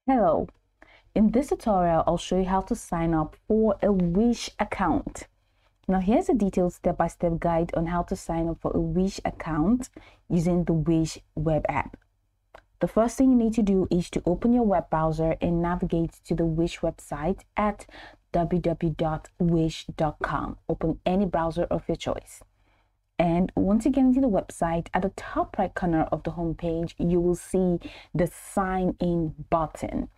Hello, in this tutorial, I'll show you how to sign up for a Wish account. Now, here's a detailed step-by-step guide on how to sign up for a Wish account using the Wish web app. The first thing you need to do is to open your web browser and navigate to the Wish website at www.wish.com. Open any browser of your choice. And once you get into the website, at the top right corner of the homepage, you will see the sign in button.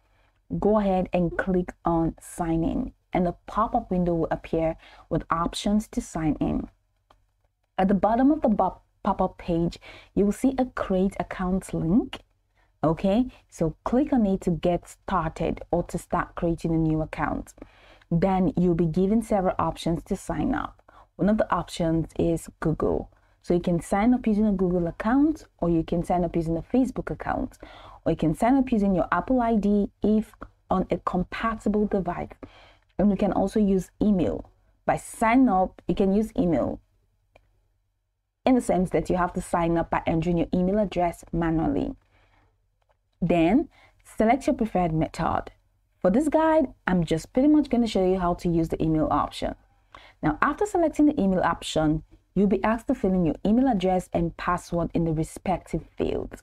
Go ahead and click on sign in, and a pop-up window will appear with options to sign in. At the bottom of the pop-up page, you will see a create account link. Okay, so click on it to get started or to start creating a new account. Then you'll be given several options to sign up. One of the options is Google. So you can sign up using a Google account, or you can sign up using a Facebook account, or you can sign up using your Apple ID if on a compatible device. And you can also use email. By signing up, you can use email in the sense that you have to sign up by entering your email address manually. Then select your preferred method. For this guide, I'm just pretty much going to show you how to use the email option. Now, after selecting the email option, you'll be asked to fill in your email address and password in the respective fields.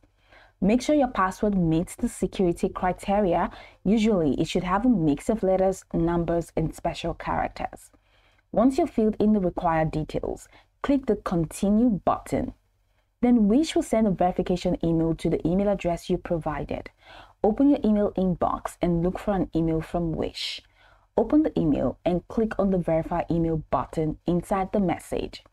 Make sure your password meets the security criteria. Usually, it should have a mix of letters, numbers, and special characters. Once you've filled in the required details, click the Continue button. Then Wish will send a verification email to the email address you provided. Open your email inbox and look for an email from Wish. Open the email and click on the Verify Email button inside the message.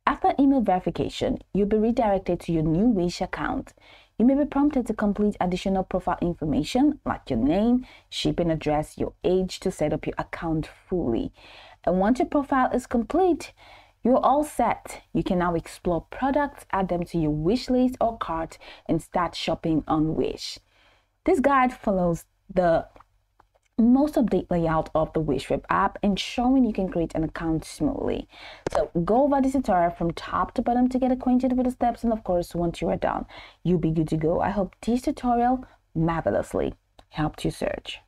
After email verification, you'll be redirected to your new Wish account. You may be prompted to complete additional profile information like your name, shipping address, your age to set up your account fully. And once your profile is complete, you're all set. You can now explore products, add them to your wish list or cart, and start shopping on Wish. This guide follows the most update layout of the Wish web app, ensuring you can create an account smoothly. So go over this tutorial from top to bottom to get acquainted with the steps, and of course, once you are done, you'll be good to go. I hope this tutorial marvelously helped you search.